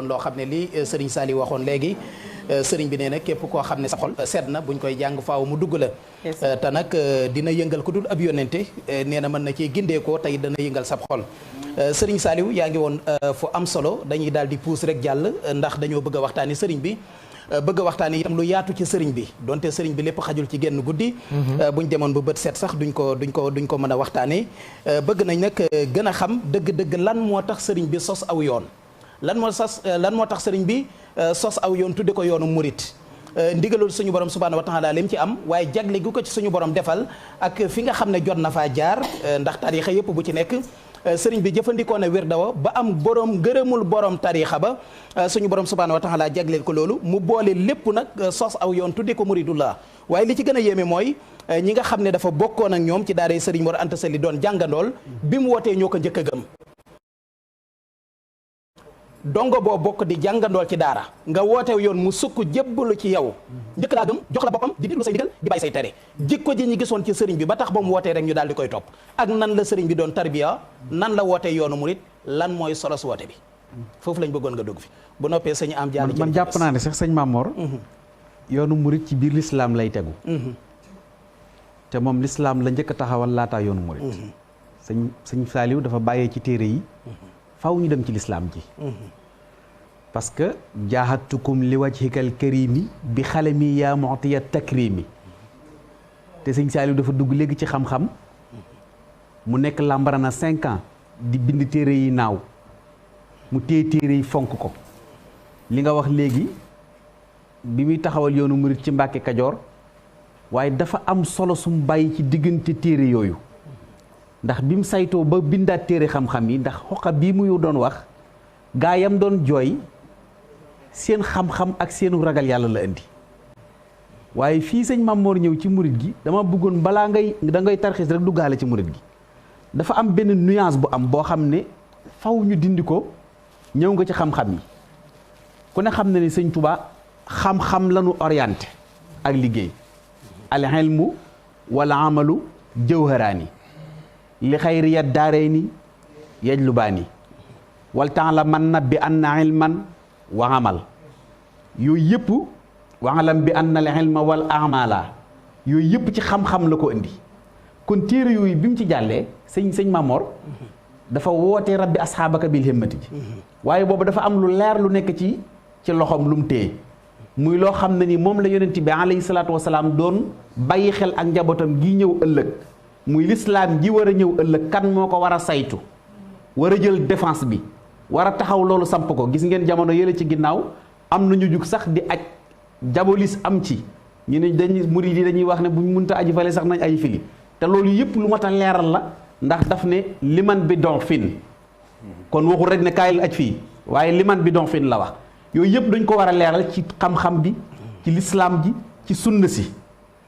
loo xam ne lii sëriñ Saliou waxoon léegi sëriñ bi nee na képp koo xam ne sa xol sedd na buñ koy jàng faaw mu dugg la te nag dina yëngal ku dul ab yónnente nee na mën na ci gindeekoo tey dana yëngal sab xol sëriñ Saliou yaa ngi woon fu am solo dañuy daal di puus rek jàll ndax dañoo bëgg a waxtaani sëriñ bi bëgg a waxtaani itam lu yaatu ci sëriñ bi donte sëriñ bi lépp xajul ci genn guddi buñ demoon ba bët set sax duñ ko mën a waxtaanee bëgg nañ nag gën a xam dëgg-dëgg lan moo tax sëriñ bi sos aw yoon lan moo tax sëriñ bi sos aw yoon tudde ko yoonu murit ndigalul suñu borom subhaanahu wa taala lim ci am waaye jagle gu ko ci suñu borom defal ak fi nga xam ne jot na faa jaar ndax tariixa yëpp bu ci nekk sëriñ bi jëfandikoo na wér dawa ba am borom ngërëmul borom tariixa ba suñu borom subhaanahu wa taala jagleel ko loolu mu boole lépp nag sos aw yoon tudde ko muridullah waaye li ci gën a yéeme mooy ñi nga xam ne dafa bokkoon ak ñoom ci daaray sëriñ Mor Anta Sali doon jàngandool bi mu wootee ñoo ko njëkk a gëm dongo boo bokk di jàngandool ci daara nga wootew yoon mu sukk jébbalu ci yow njëkk laa gëm jox la boppam di diglu say digal di bàyyi say tere jikko ji ñu gisoon ci sëriñ bi ba tax ba mu wootee rek ñu daal di koy topp ak nan la sëriñ bi doon tarbiya nan la wootee yoonu murit lan mooy solos woote bi foofu lañ bëggoon nga dugg fi bu noppee sëñ am jaani man jàpp naa ne sax sëñ Mamor yoonu murit ci biir lislaam lay tegu te moom lislaam la njëkk a taxawal laataa yoonu murit sëñ Saliou dafa bàyyee ci téere yi faw ñu dem ci lislaam ji parce que jaahatukum li wajhikal karimi bi xalami yaa mu'tiya takrimi te sëñ Saliou dafa dugg léegi ci xam-xam mu nekk Lambarana 5 ans di bind téere yi naaw mu téye téere yi fonk ko li nga wax léegi bi muy taxawal yoonu murit ci Mbàkke Kajoor waaye dafa am solo sum bàyyi ci diggante téere yooyu ndax bi mu saytoo ba bindaat téere xam-xam yi ndax xoqa bii muy doon wax gaa yam doon jooy seen xam-xam ak seenu ragal yàlla la indi waaye fii sëñ Mamor ñëw ci murit gi dama bëggoon balaa da ngay tarxis rek duggaale ci murit gi dafa am benn nuance bu am boo xam ne faw ñu dindi ko ñëw nga ci xam-xam yi ku ne xam ne ni sëñ Tuubaa xam-xam lañu orienté ak liggéey al ilmu wala amalu jawharaani li xayriyat daarayni yajlubaani wal ta'lamanna bi anna ilman wa amal yooyu yëpp wa alam bi anna al ilma wal amala yooyu yëpp ci xam-xam la ko indi kon téere yooyu bi mu ci jàllee sëñ Mamor dafa woote rabbi asxaabaka bil himmati ji waaye boobu dafa am lu leer lu nekk ci loxoom lu mu téye muy loo xam ne ni moom la yonent bi alayhi salaatu wasalaam doon bàyyi xel ak njabootam gi ñëw ëllëg muy lislaam ji war a ñëw ëllëg kan moo ko war a saytu war a jël défense bi war a taxaw loolu samp ko gis ngeen jamono yële ci ginnaaw am na ñu jug sax di aj jabolis am ci ñu ne dañuy murid yi dañuy wax ne buñ mënta aji fale sax nañ aji fili te loolu yëpp lu mat a leeral la ndax daf ne liman bi don fin kon waxul rek ne kaay aj fii waaye liman bi don fin la wax yooyu yëpp dañ ko war a leeral ci xam-xam bi ci lislaam ji ci sunna si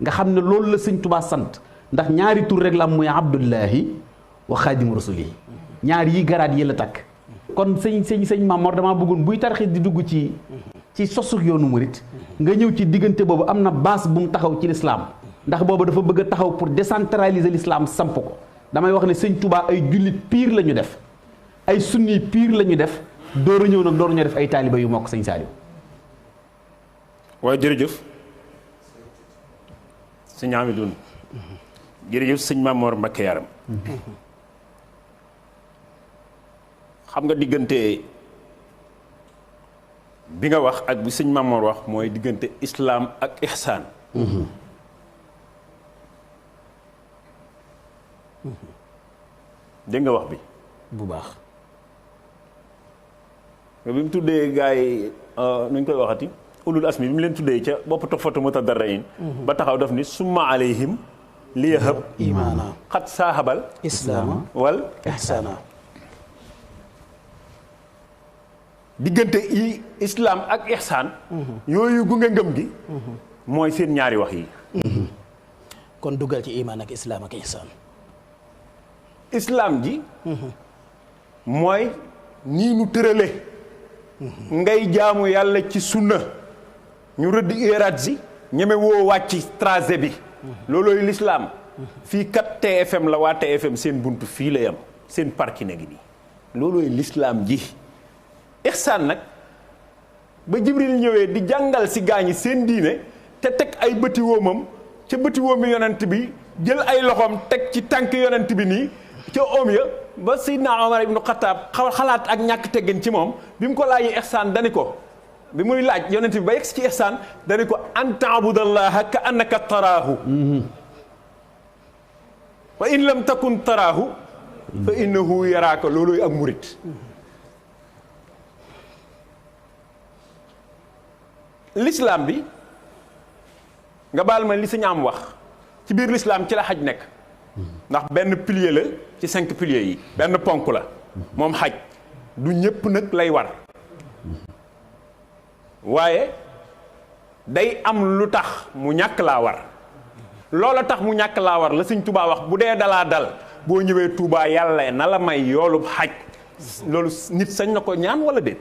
nga xam ne loolu la sëñ Tuubaa sant ndax ñaari tur rek la am muy abdullahi wa xaadim rasuli ñaar yi garaat yi la takk kon sëñ Mamor damaa bëggoon buy tarxis di dugg ci sosug yoonu murit nga ñëw ci diggante boobu am na base bu mu taxaw ci lislaam ndax boobu dafa bëgg a taxaw pour décentraliser l'islam samp ko damay wax ne sëñ Touba ay jullit pire la ñu def ay sunni pire la ñu def door a ñëw nag door ñu def ay taaliba yu mokk sëñ Saliou. waaye jërëjëf sëñ Amidoune jërëjëf sëñ Mamor Mbacké Yaram xam nga diggante bi nga wax ak bi sëñ Mamor wax mooy diggante islaam ak ihsaan dégg nga wax bi bu baax bi mu tuddee gaa yi nu ñu koy waxati ulul asmi bi mu leen tuddee ca bopp toxfatu mutadarrin ba taxaw daf ni summa alayhim li yahab imaana xat saahabal islaama wal ihsaana diggante islaam ak ihsaan yooyu gunge ngëm gi mooy seen ñaari wax yi kon duggal ci imaan ak islaam ak ihsaan islaam ji mooy nii nu tërale ngay jaamu yàlla ci sunna ñu rëdd hiérarchie ñeme woo wàcc tracé bi loolooy lislaam fii kat TFM la waa TFM seen buntu fii la yam seen parking ngi nii loolooy lislaam ji ihsaan nag ba Jibril ñëwee di jàngal si gaañi seen diine te teg ay bëti woomam ca bëti woomi yonent bi jël ay loxoom teg ci tànk yonent bi nii ca oom ya ba Seydina Omar ibnu Xataab xalaat ak ñàkk teggin ci moom bi mu ko laajee ihsaan dani ko bi muy laaj yonent bi ba yegg ci ihsaan dani ko an taabudallaha ka annaka taraahu fa in lam takun taraahu fa innahu yaraaka looluy ak murit l'islam bi nga baal ma li si ñaam wax ci biir l'islam ci la xaj nekk ndax benn pilier la ci 5 piliers yi benn ponk la moom xaj du ñépp nag lay war waaye day am lu tax mu ñàkk laa war loola tax mu ñàkk laa war la Sëñ Tuubaa wax bu dee dalaa dal boo ñëwee Tuubaa yàlla na la may yoolub xaj loolu nit sañ na ko ñaan wala déet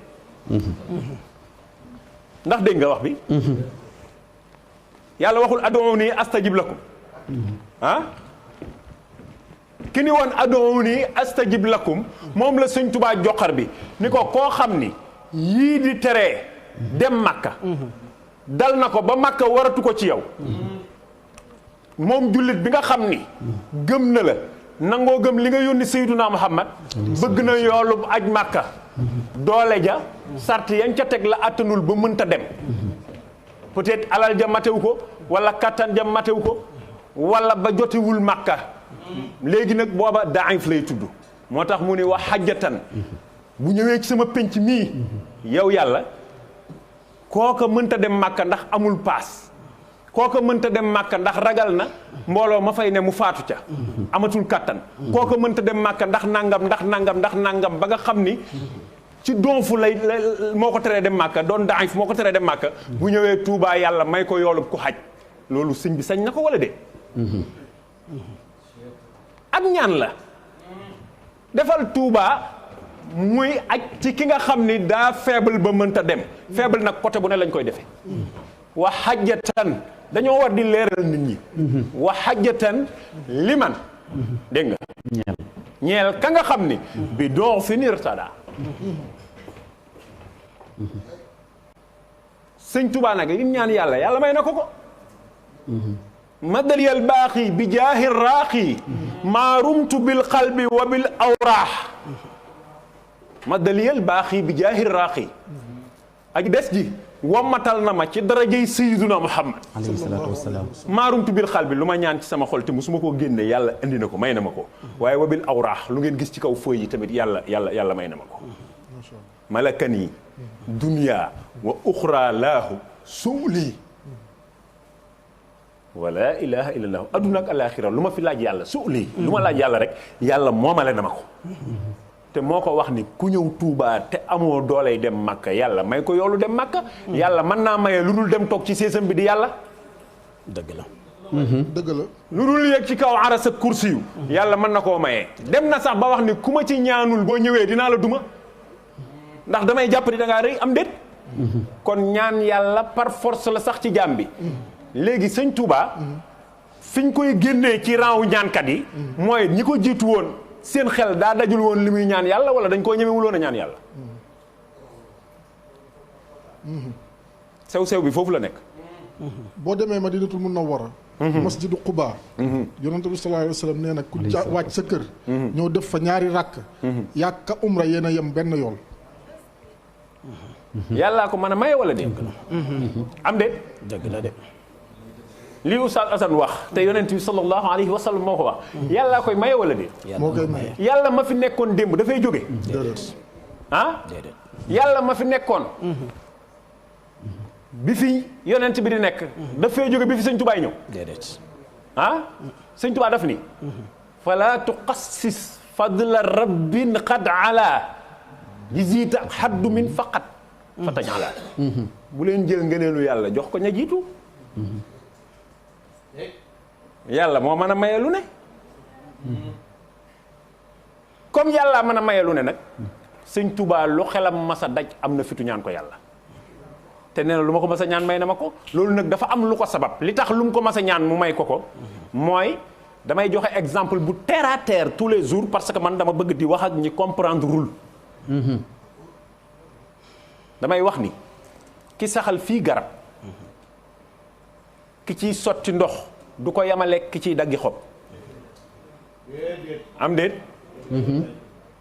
ndax dégg nga wax bi yàlla waxul ad'uuni astajib lakum ah ki ni woon ad'uuni astajib lakum moom la Sëñ Tuubaa joxar bi ni ko koo xam ni yii di teree dem Makka dal na ko ba Makka waratu ko ci yow moom jullit bi nga xam ni gëm na la nangoo gëm li nga yónni Seydunaa Muhammad bëgg na yoolub aj Makka doole ja sart yañ ca teg la attanul ba mënta dem peut-être alal ja matewu ko wala kattan ja matewu ko wala ba jotewul Makka léegi nag booba daif lay tudd moo tax mu ni wax xajjatan bu ñëwee ci sama penc mii yow yàlla kooka mënta dem Makka ndax amul paas kooka mënta dem Makka ndax ragal na mbooloo ma fay ne mu faatu ca amatul kattan kooka mënta dem Makka ndax nangam ba nga xam ni ci donfu lay moo ko teree dem Makka doon daif moo ko teree dem Makka bu ñëwee Tuubaa yàlla may ko yoolub ku xaj loolu sëñ bi sañ na ko wala de ak ñaan la defal Tuubaa muy aj ci ki nga xam ni daa faible ba mënta dem faible nag côté bu ne lañ koy defee wa xajjatan dañoo war di leeral nit ñi wa xajjatan liman dégg nga ñeel ka nga xam ni bi doo finir tada sëñ Tuubaa nag lim ñaan yàlla yàlla may na ko ko madaliyal baaxi bi jaahi raaxi maa rumtu bil qalbi wa bil awraax madaliyal baaxi bi jaahi raaxi ak des ji wammatal na ma ci darajay sayyiduna Muhammad alayhi salaatu wassalaam maa rumtu bil qalbi lu ma ñaan ci sama xol te musuma koo génne yàlla indi na ko may na ma ko waaye wa bil awraax lu ngeen gis ci kaw feuille yi tamit yàlla may na ma ko malakani dunya wa uxra laahu suuli wala ilaha illallah adduna ak alaxira lu ma fi laaj yàlla suuli lu ma laaj yàlla rek yàlla moomale na ma ko te moo ko wax ni ku ñëw Tuubaa te amoo dooley dem Makka yàlla may ko yoolu dem Makka yàlla mën naa maye lu dul dem toog ci séesam bi di yàlla dëgg la dëgg la lu dul yéeg ci kaw aras ak kursi yu yàlla mën na koo mayee dem na sax ba wax ni ku ma ci ñaanul boo ñëwee dinaa la duma ndax damay jàpp ni da ngaa rëy am déet kon ñaan yàlla par force la sax ci jaam bi léegi sëñ Touba fiñ koy génnee ci rang ñaankat yi mooy ñi ko jiitu woon seen xel daa dajul woon li muy ñaan yàlla wala dañ koo ñemewul woon a ñaan yàlla sew-sew bi foofu la nekk boo demee Madinatul Munawwara masjidu Quba yonent bi sallallahu alayhi wa sallam nee na ku wàcc sa kër ñëw def fa ñaari ràkk yàkka umra yéen a yem benn yool yàllaa ko mën a maye wala dé am de dëgg la de lii Oustaz Assane wax te yonent bi sallallahu alayhi wa sallam moo ko wax yàllaa koy maye wala dé moo koy maye yàlla ma fi nekkoon démb dafay jóge déedéet ah déedéet yàlla ma fi nekkoon bi fi yonent bi di nekk dafay jóge bi fi sëñ Tuubaa ñëw déedéet ah sëñ Tuubaa daf ni fala tuqassis fadla rabbin qad ala jizita xaddu min faqat fa tañala bu leen jël ngëneelu yàlla jox ko ña jiitu yàlla moo mën a maye lu ne comme yàlla mën a maye lu ne nag sëñ Tuubaa lu xelam masa daj am na fitu ñaan ko yàlla te nee na lu ma ko masa ñaan may na ma ko loolu nag dafa am lu ko sabab li tax lu mu ko masa ñaan mu may ko mooy damay joxe exemple bu terre à terre tous les jours parce que man dama bëgg di wax ak ñi comprendre rul damay wax ni ki saxal fii garab ki ciy sotti ndox du ko yamale ki ciy daggi xob am déet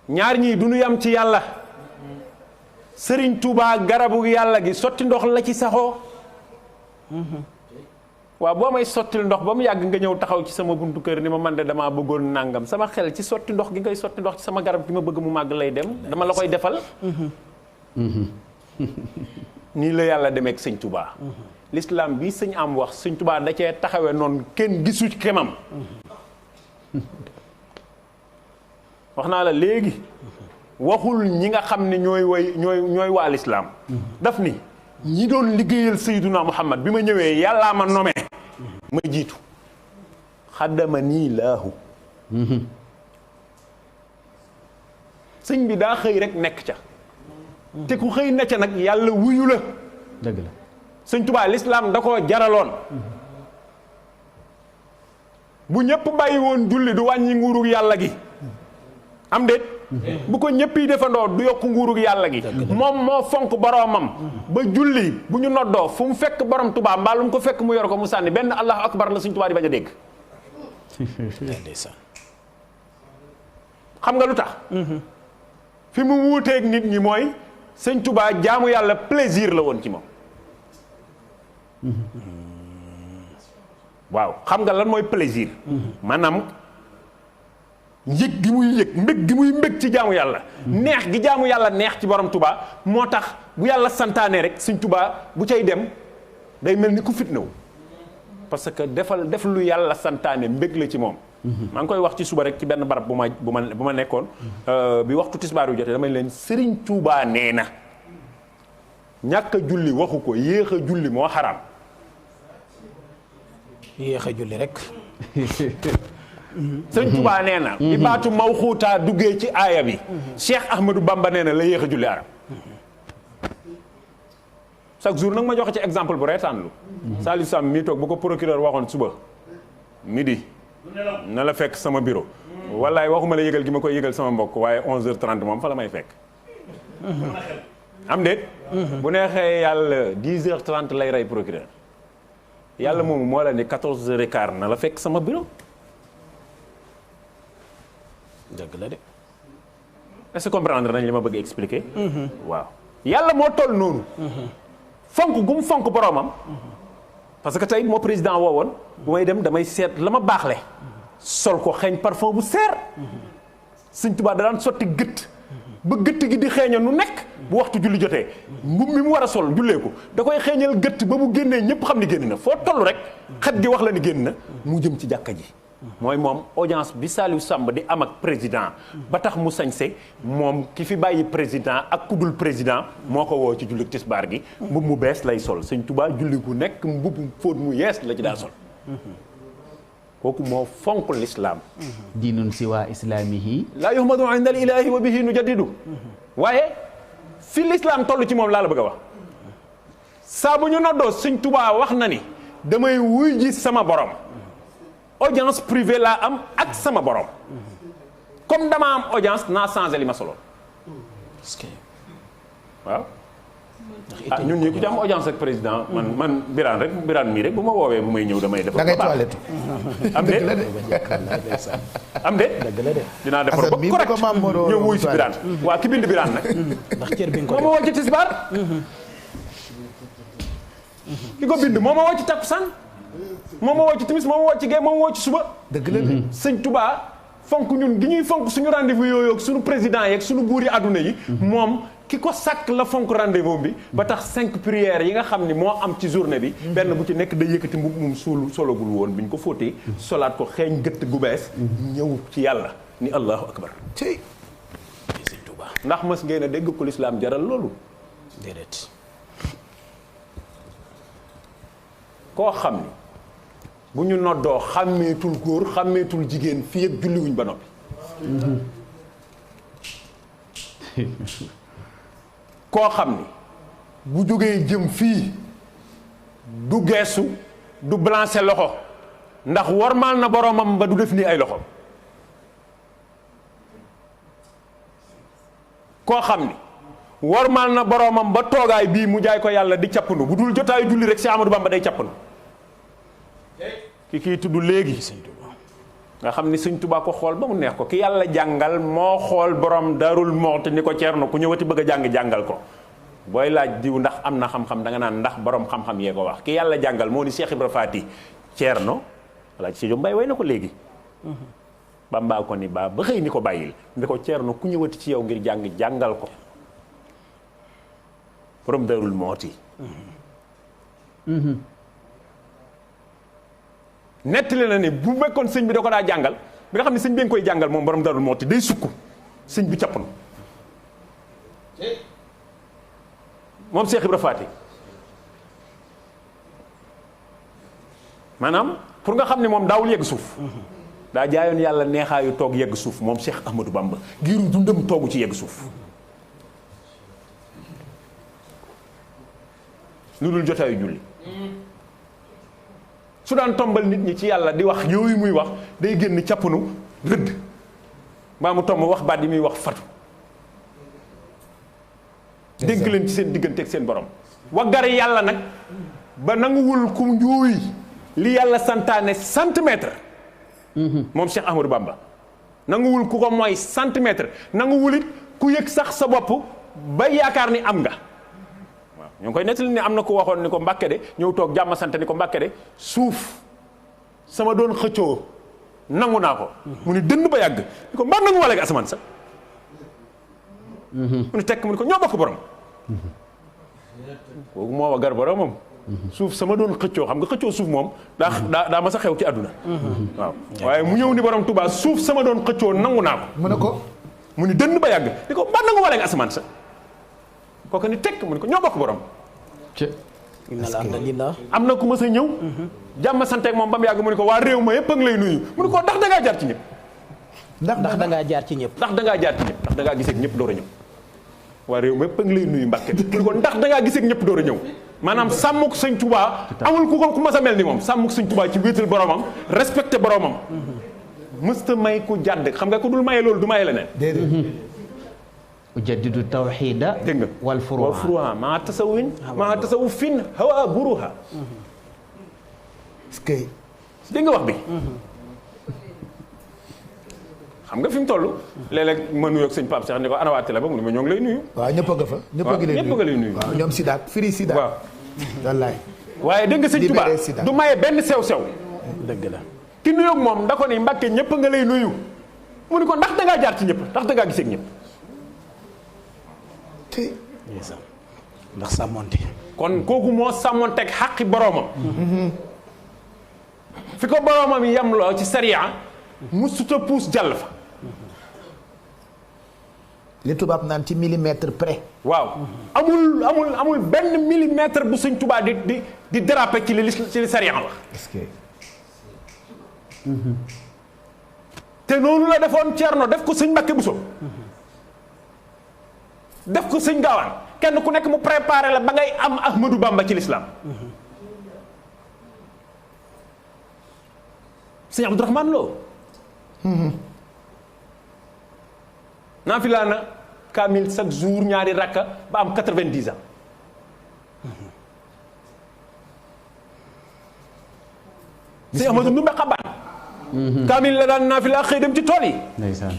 ñaar ñii du ñu yam ci yàlla Sëriñ Tuubaa garabu yàlla gi sotti ndox la ci saxoo waaw boo may sottil ndox ba mu yàgg nga ñëw taxaw ci sama buntu kër ni ma man de damaa bëggoon nàngam sama xel ci sotti ndox gi ngay sotti ndox ci sama garab gi ma bëgg mu màgg lay dem dama la koy defal nii la yàlla demeek sëñ Tuubaa l'islam bi sëñ am wax sëñ Tuubaa da cee taxawe noonu kenn gisu kemam wax naa la léegi waxul ñi nga xam ne ñooy waa l'islam daf ni ñi doon liggéeyal Sayyiduna Muhammad bi ma ñëwee yàllaa ma nomee ma jiitu xaddama nii laahu sëñ bi daa xëy rek nekk ca te ku xëy na ca nag yàlla wuyu la dëgg la sëñ Tuubaa l'islam da koo jaraloon bu ñëpp bàyyi woon julli du wàññi nguurug yàlla gi am déet bu ko ñëpp yi defandoo du yokk nguurug yàlla gi moom moo fonk boroomam ba julli bu ñu noddoo fu mu fekk borom Tuubaa mbaa lu mu ko fekk mu yor ko mu sànni benn allahu akbar la sëñ Tuubaa di bañ a dégg xam nga lu tax fi mu wuuteeg nit ñi mooy sëñ Tuubaa jaamu yàlla plaisir la woon ci moom waaw xam nga lan mooy plaisir maanaam yëg gi muy yëg mbég gi muy mbég ci jaamu yàlla neex gi jaamu yàlla neex ci borom Tuubaa moo tax bu yàlla santaane rek sëñ Tuubaa bu cay dem day mel ni ku fitnaw parce que def lu yàlla santaane mbég la ci moom maa ngi koy wax ci suba rek ci benn barab bu ma nekkoon bi waxtu tisbaar yu jotee damay leen Sëriñ Tuubaa nee na ñàkk a julli waxu ko yéex a julli moo xaraam yéex a julli rek Sëriñ Tuubaa nee na bi baatu mawxuutaa duggee ci aaya bi Cheikh Ahmadou Bamba nee na la yéex a julli arab chaque jour nag ma joxe ci exemple bu reetaanlu Saliou Sam mii toog bu ko procureur waxoon suba midi na la fekk sama bureau wallaay waxuma la yëgal gi ma koy yëgal sama mbokk waaye 11h30 moom fa la may fekk am déet bu neexee yàlla 10h30 lay rey procureur yàlla moomu moo la ni 14h15 na la fekk sama bureau dëgg la de est-ce que comprendre nañ li ma bëgg expliquer waaw yàlla moo toll noonu fonk gu mu fonk boroomam parce que tey moo président woowoon bu may dem damay seet la ma baaxle sol ko xeeñ parfum bu seer Sëñ Tuubaa da daan sotti gëtt ba gëtt gi di xeeña nu nekk bu waxtu julli jotee mbub mi mu war a sol jullee ko da koy xeeñal gëtt ba bu génnee ñëpp xam ni génn na foo toll rek xet gi wax la ni génn na mu jëm ci jàkka ji mooy moom audience bi Saliou Samb di am ak président ba tax mu sañse moom ki fi bàyyi président ak ku dul président moo ko woo ci julli tisbaar gi mbub mu bees lay sol Sëñ Tuubaa julli gu nekk mbub fóot mu yees la ci daa sol kooku moo fonk l'islam diinun siwa islaamihi laa yuhmadu inda al ilahi wa bihi nujaddidu waaye fi l'islam toll ci moom laa la bëgg a wax saa bu ñu noddoo Sëñ Tuubaa wax na ni damay wuy ji sama borom audience privée laa am ak sama borom comme dama am audience naa changé li ma solo waaw ah ñun ñii ku ci am audience ak président man Birane mii rek bu ma woowee bu may ñëw damay def da ngay toilette am de am de dinaa defar ba correct ñëw wuy si Birane waa ki bind Birane nag ndax cër bi nga ko moo ma woo ci tisbaar ki ko bind moo ma woo ci takkusaan moo ma woo ci timis moo ma woo ci gee moo ma woo ci suba dëgg la de Sëñ Tuubaa fonk ñun gi ñuy fonk suñu rendez-vous yooyu ak suñu président yeeg suñu buuri àdduna yi moom ki ko sàkk la fonk rendez-vous bi ba tax 5 prières yi nga xam ni moo am ci journée bi benn bu ci nekk day yëkkati mbub moom sologul woon bi ñu ko fóotee solaat ko xeeñ gëtt gu bees ñëw ci yàlla ni allahu akbar ci Sëñ Tuubaa ndax mës ngeen a dégg ko lislaam jaral loolu déedéet koo xam ni bu ñu noddoo xàmmeetul góor xàmmeetul jigéen fii ak julliwuñ ba noppi koo xam ni bu jógee jëm fii du geesu du blanché loxo ndax wormaal na boromam ba du def nii ay loxo koo xam ni wormaal na boromam ba toogaay bii mu jaay ko yàlla di cappandu bu dul jotaayu julli rek si Amadou Bamba day cappandu kii tudd léegi nga xam ni sëñ Tuubaa ko xool ba mu neex ko ki yàlla jàngal moo xool borom Daarul Muxti ni ko Ceerno ku ñëwati bëgg a jàngal ko booy laaj diw ndax am na xam-xam da nga naan ndax borom xam-xam yee ko wax ki yàlla jàngal moo ni Cheikh Ibra Faati Ceerno walla ci Mbay way na ko léegi Bamba ko ni ba xëy ni ko bàyyil ni ko Ceerno ku ñëwati ci yow ngir jàngal ko borom Daarul Muxti nettali na ne bu fekkoon sëñ bi da ko daa jàngal bi nga xam ne sëñ bi nga koy jàngal moom borom Daarul Muxti day sukk sëñ bi cappanu moom Cheikh Ibra Faati maanaam pour nga xam ne moom daawul yegg suuf daa jaayoon yàlla neexaayu toog yegg suuf moom Cheikh Ahmadou Bamba giiru dundam toogu ci yegg suuf lu dul jotaayu julli su daan tombal nit ñi ci yàlla di wax yooyu muy wax day génn cappanu rëdd mbaa mu tomb wax baat yi muy wax fatu dénk leen ci seen diggante ak seen borom waggar yàlla nag ba nanguwul ku njuuy li yàlla santaane centimètre moom Cheikh Ahmadou Bamba nanguwul ku ko mooy centimètre nanguwul it ku yëg sax sa bopp ba yaakaar ni am nga waaw ñu ngi koy nettali ni am na ku waxoon ni ko Mbàkke de ñëw toog jàmm sant ni ko Mbàkke de suuf sama doon xëccoo nangu naa ko mu ni dënn ba yàgg ni ko mbaa nangu wala nga asamaan sa mu ni tekk mu ni ko ñoo bokk borom kooku moo waggar boromam suuf sama doon xëccoo xam nga xëccoo suuf moom daa ma sa xew ci àdduna waaw waaye mu ñëw ni borom Tuubaa suuf sama doon xëccoo nangu naa ko mu ne ko mu ni dënn ba yàgg ni ko mbaa nangu wala nga asamaan sa kooku ni tekk mu ni ko ñoo bokk borom am na ku ma sa ñëw jàmm santeeg moom ba mu yàgg mu ni ko waa réew ma yëpp a ngi lay nuyu mu ni ko ndax dangaa jaar ci ñëpp ndax dangaa jaar ci ñëpp ndax dangaa jaar ci ñëpp ndax dangaa gisee ñëpp door a ñëw waa réew ma yëpp a ngi lay nuyu Mbàkke mu ni ko ndax dangaa gisee ñëpp door a ñëw maanaam sàmmuk sëñ Tuubaa amul ku ko ku mas a mel ni moom sàmmuk sëñ Tuubaa ci wéetal boromam respecté boromam mësta may ku jàdd xam nga ko dul maye loolu du maye leneen ujaddidu tawxiida dégg nga wal furuu'a maa tasawufin hawa buruha est-ce que dégg nga wax bi xam nga fi mu toll léeg-léeg ma nuyoog sëñ Pape Cheikh ni ko anawaati la ba mu ne ma ñoo ngi lay nuyu waaw ñëpp a nga fa ñëpp a ngi lay nuyu waaw ñoom Sidaat firi Sidaat waaw wallaay waaye dégg nga sëñ Tuubaa du maye benn sew-sew dëgg la ki nuyoog moom da ko ni Mbàkke ñëpp nga lay nuyu mu ni ko ndax dangaa jaar ci ñëpp ndax dangaa gisee ak ñëpp ndax sàmmonte kon kooku moo sàmmonteeg xaqi boroomam fi ko boroomam yemloo ci sariya mu suta puus jàll fa li tubaab naan ci millimètre près waaw amul benn millimètre bu sëñ Tuubaa di déraper ci li sariya wax est-ce que te noonu la defoon Ceerno def ko sëñ Mbàkke Buso def ko sëñ Gaawaan kenn ku nekk mu préparé la ba ngay am Ahmadou Bamba ci lislaam sëñ Abdourahmane Lo naafila na kaamil chaque jour ñaari rakka ba am 90 ans sëñ Amadou Ndumbe Xabaan kaamil la daan naafila xëy dem ci tool yi ndeysaan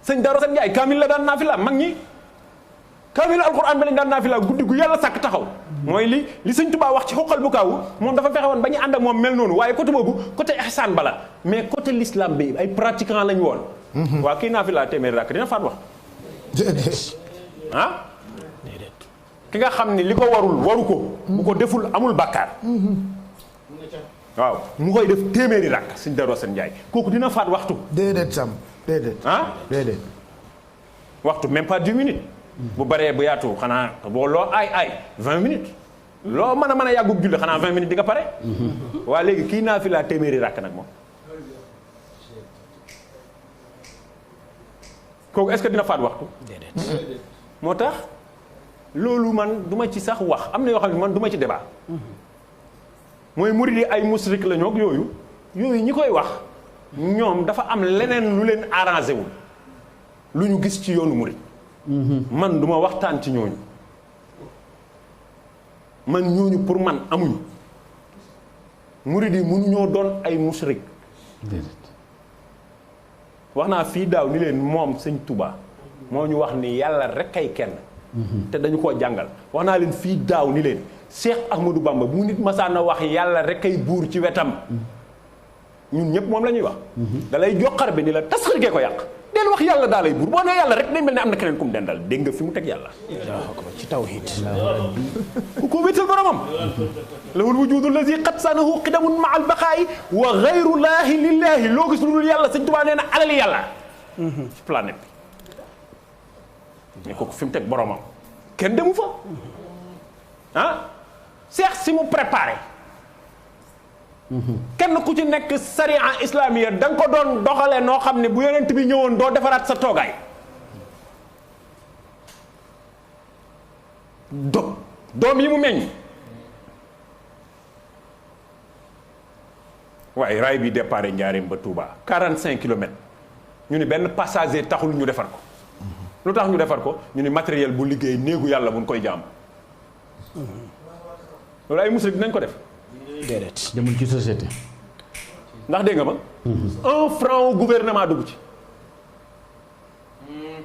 sëñ Daro Sane Ndiaye kaamil la daan naafila mag ñi kaamil alxuraan ba lañ daan naafila guddi gu yàlla sàkk taxaw mooy li sëñ Tuubaa wax ci xoqal bu kaawu moom dafa fexe woon ba ñu ànd ak moom mel noonu waaye côté boobu côté ihsaan bala mais côté l'islam bi ay pratiquant lañ woon waa kii naafila téeméeri rakk dina faat wax ah ki nga xam ni li ko waru ko bu ko deful amul bàkkaar waaw mu koy def téeméeri rakk sëñ Daro Sane Ndiaye kooku dina faat waxtu déedéet Sam déedéet ah déedéet waxtu même pas 10 minutes bu baree bu yaatu xanaa boo loo ay 20 minutes loo mën a yàggub julli xanaa 20 minutes di nga pare waa léegi kii naa fi laa téeméeri ràkk nag moom kooku est-ce que dina faat waxtu déedéet moo tax loolu man duma ci sax wax am na yoo xam ne man duma ci débat mooy murid yi ay musrik la ñoog yooyu ñi koy wax ñoom dafa am leneen lu leen arrangé wul lu ñu gis ci yoonu murid man duma waxtaan ci ñooñu man ñooñu pour man amuñu murid yi mënuñoo doon ay mushrik wax naa fii daaw ni leen moom sëñ Touba moo ñu wax ni yàlla rek ay kenn te dañu koo jàngal wax naa leen fii daaw ni leen Cheikh Ahmadou Bamba bu nit masaana wax yàlla rek ay buur ci wetam ñun ñëpp moom la ñuy wax da lay joxar bi ni la tasxir gee ko yàq del wax yàlla daa lay buur boo nee yàlla rek day mel ne am na keneen ku mu dendal dégg nga fi mu teg yàlla ci tawhid ku ko wéetal boromam lahul wujudu allazi qad sanahu qidamun ma al baqaayi wa gayrullaahi lillaahi loo gis lu dul yàlla sëñ Tuubaa nee na alali yàlla ci planète bi ne kooku fi mu teg boromam kenn demu fa ah seex si mu préparé kenn ku ci nekk sariya islamiya da nga ko doon doxalee noo xam ne bu yonent bi ñëwoon doo defaraat sa toogaay doom yi mu meññ waaye raay bi départ Njaaréem ba Touba 45 kilomètres ñu ni benn passager taxul ñu defar ko lu tax ñu defar ko ñu ni matériel bu liggéey néegu yàlla mun koy jaam loolu ay musrik dinañ ko def déedéet demul ci société ndax dégg nga ma 1 franc au gouvernement dugg ci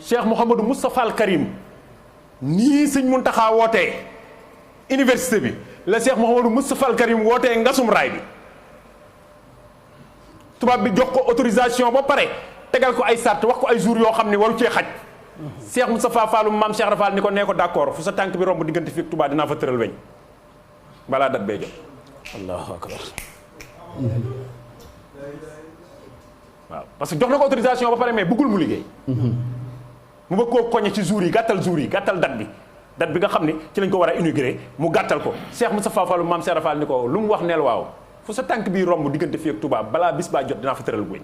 Cheikh Mouhamadou Moustapha Al Karim nii sëñ Muntaxa wootee université bi la Cheikh Mouhamadou Moustapha Al Karim wootee ngasum raay bi tubaab bi jox ko autorisation ba pare tegal ko ay sart wax ko ay jours yoo xam ne waru cee xaj Cheikh Moustapha Fallum maam Cheikh Rafal ni ko nee ko d'accord fu sa tànk bi romb diggante fii ak Touba dinaa fa tëral weñ balaa dat bee jot allahu akbar waaw parce que jox na ko autorisation ba pare mais bëggul mu liggéey mu bëgg koo koñe ci jours yi gàttal dat bi nga xam ni ci lañ ko war a inauguré mu gàttal ko Cheikh Moustapha Fallum maam Cheikh Rafal ni ko lu mu wax neel waaw fu sa tànk bi romb diggante fii ak Touba balaa bis baa jot dinaa fa tëral weñ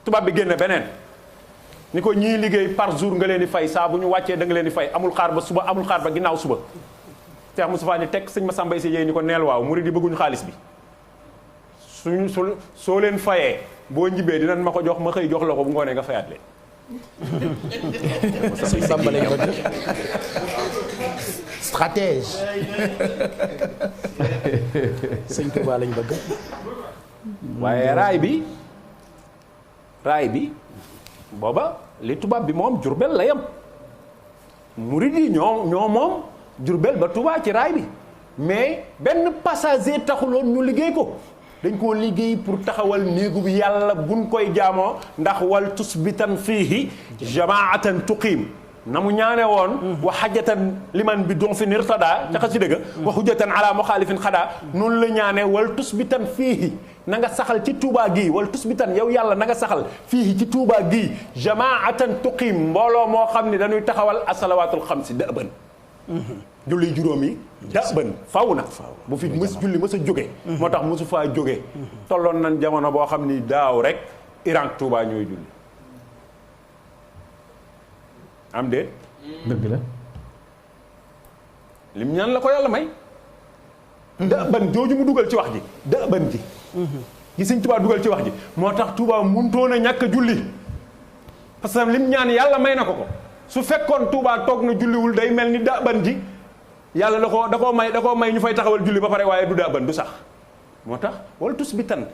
tubaab bi génne beneen ni ko ñii liggéey par jour nga leen di fay saa bu ñu wàccee da nga leen di fay amul xaar ba suba amul xaar ba ginnaaw suba Cheikh Moustapha ni teg sëñ Massamba Issa Dieye ni ko neel waaw murid yi bëgguñu xaalis bi soo leen fayee boo njibee dinañ ma ko jox ma xëy jox la ko bu ngoonee nga fayaat leen sëñ Bamba lañ bëgg stratège sëñ Touba lañ bëgg waaye raay bi booba li tubaab bi moom Jurbel la yem murid yi ñoo moom Jurbel ba Touba ci raay bi mais benn passager taxuloon ñu liggéey ko dañ koo liggéey pour taxawal néegu bi yàlla buñ koy jaamoo ndax wal tusbitan fiihi jamaatan tuqiim na mu ñaane woon wa xajatan liman bi don fi nirtada ca xasi dëgga wa hujjatan ala muxaalifin xadaa noonu la ñaane wal tusbitan fiihi na nga saxal ci Touba gii wal tusbitan yow yàlla na nga saxal fiihi ci Touba gii jamaatan tuqiim mbooloo moo xam ne dañuy taxawal asalawaatul xamsi dëban julli juróom yi dëban faw na bu fi mës julli mës a jóge moo tax mësu faa jóge tolloon nañ jamono boo xam ni daaw rek Iran Touba ñooy julli am de dëgg la lim ñaan la ko yàlla may dëban jooju mu dugal ci wax ji dëban ji gi Sëñ Touba dugal ci wax ji moo tax Touba muntoon a ñàkk a julli parce que lim ñaan yàlla may na ko su fekkoon Touba toog na julliwul day mel ni dëban ji yàlla da koo may ñu fay taxawal julli ba pare waaye du dëban du sax moo tax wala tusbitan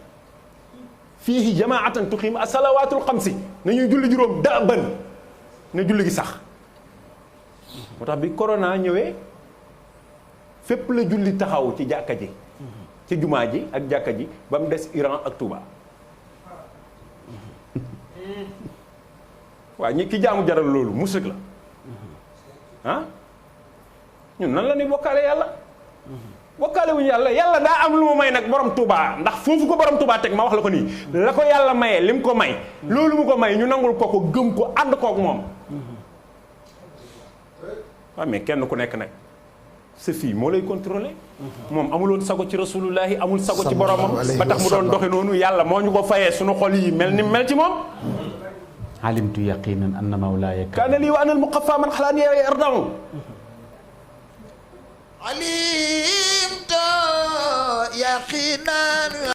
fiihi jamaatan tuqiim as-salawaatul xamsi nañuy julli juróom dëban na julli gi sax moo tax bi corona ñëwee fépp la julli taxaw ci jàkka ji ci jumaa ji ak jàkka ji ba mu des Iran ak Touba waaw ñi ki jaamu jaral loolu musrik la ah ñun nan la ni bokkaale yàlla bokkaale wuñu yàlla daa am lu mu may nag borom Touba ndax foofu ko borom Touba teg ma wax la ko nii la ko yàlla mayee lim ko may loolu mu ko may ñu nangul ko gëm ko ànd kook moom waaw mais kenn ku nekk nag sa fii moo lay contrôler moom amuloon sago ci rasulullahi amul sago ci boromam ba tax mu doon doxe noonu yàlla moo ñu ko fayee suñu xol yi mel ni mel ci moom alimtu yaqinan anna mawlaaya kaana lii wa ana al-muqaffa man xalaani yardamu alimtu yaqinan